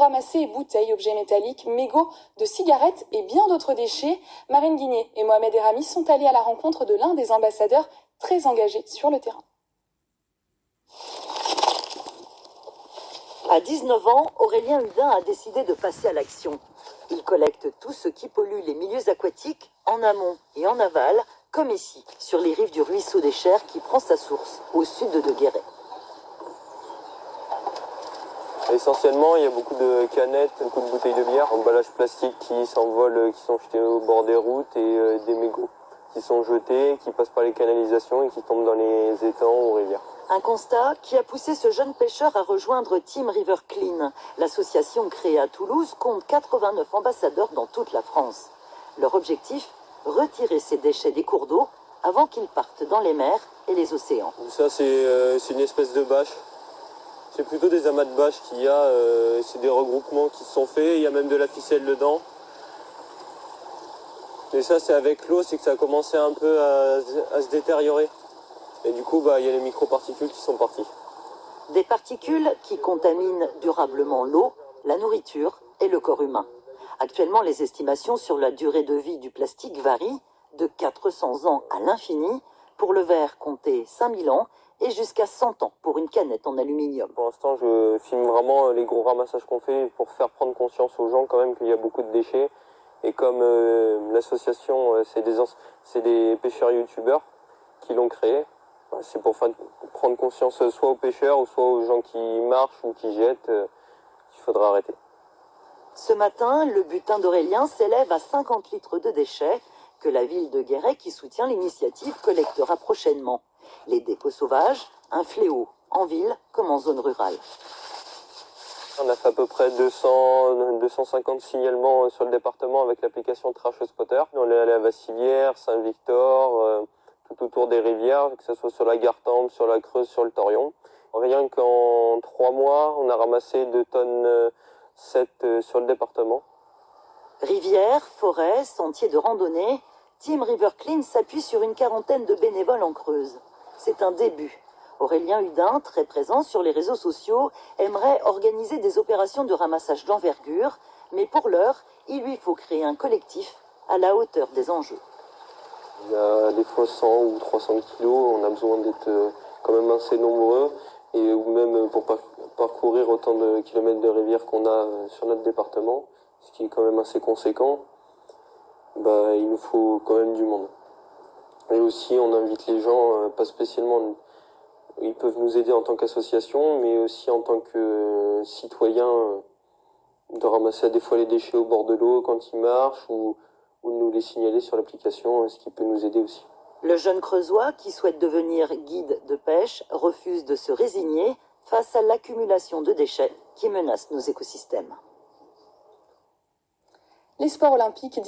ramasser bouteilles, objets métalliques, mégots de cigarettes et bien d'autres déchets. Marine Guigné et Mohamed Errami sont allés à la rencontre de l'un des ambassadeurs très engagés sur le terrain. À 19 ans, Aurélien Hudin a décidé de passer à l'action. Il collecte tout ce qui pollue les milieux aquatiques, en amont et en aval, comme ici, sur les rives du ruisseau des Chers qui prend sa source au sud de Guéret. Essentiellement, il y a beaucoup de canettes, beaucoup de bouteilles de bière, emballages plastiques qui s'envolent, qui sont jetés au bord des routes et des mégots qui sont jetés, qui passent par les canalisations et qui tombent dans les étangs ou rivières. Un constat qui a poussé ce jeune pêcheur à rejoindre Team River Clean. L'association créée à Toulouse compte 89 ambassadeurs dans toute la France. Leur objectif, retirer ces déchets des cours d'eau avant qu'ils partent dans les mers et les océans. Ça, c'est une espèce de bâche. C'est plutôt des amas de bâches qu'il y a, c'est des regroupements qui se sont faits, il y a même de la ficelle dedans. Et ça, c'est avec l'eau, c'est que ça a commencé un peu à se détériorer. Et du coup, il y a les microparticules qui sont parties. Des particules qui contaminent durablement l'eau, la nourriture et le corps humain. Actuellement, les estimations sur la durée de vie du plastique varient de 400 ans à l'infini. Pour le verre, comptez 5000 ans et jusqu'à 100 ans pour une canette en aluminium. Pour l'instant, je filme vraiment les gros ramassages qu'on fait pour faire prendre conscience aux gens quand même qu'il y a beaucoup de déchets. Et comme l'association, c'est des pêcheurs youtubeurs qui l'ont créé, c'est pour prendre conscience soit aux pêcheurs ou soit aux gens qui marchent ou qui jettent, qu'il faudra arrêter. Ce matin, le butin d'Aurélien s'élève à 50 litres de déchets que la ville de Guéret, qui soutient l'initiative, collectera prochainement. Les dépôts sauvages, un fléau en ville comme en zone rurale. On a fait à peu près 250 signalements sur le département avec l'application Trash Spotter. On est allé à Vassilières, Saint-Victor, tout autour des rivières, que ce soit sur la Gartempe, sur la Creuse, sur le Torion. Rien qu'en 3 mois, on a ramassé 2 tonnes 7 sur le département. Rivières, forêts, sentiers de randonnée, Team River Clean s'appuie sur une quarantaine de bénévoles en Creuse. C'est un début. Aurélien Hudin, très présent sur les réseaux sociaux, aimerait organiser des opérations de ramassage d'envergure, mais pour l'heure, il lui faut créer un collectif à la hauteur des enjeux. Il y a des fois 100 ou 300 kilos, on a besoin d'être quand même assez nombreux, et ou même pour parcourir autant de kilomètres de rivière qu'on a sur notre département, ce qui est quand même assez conséquent, il nous faut quand même du monde. Et aussi, on invite les gens, pas spécialement, ils peuvent nous aider en tant qu'association, mais aussi en tant que citoyens, de ramasser des fois les déchets au bord de l'eau quand ils marchent, ou de nous les signaler sur l'application, ce qui peut nous aider aussi. Le jeune Creusois, qui souhaite devenir guide de pêche, refuse de se résigner face à l'accumulation de déchets qui menacent nos écosystèmes. Les sports olympiques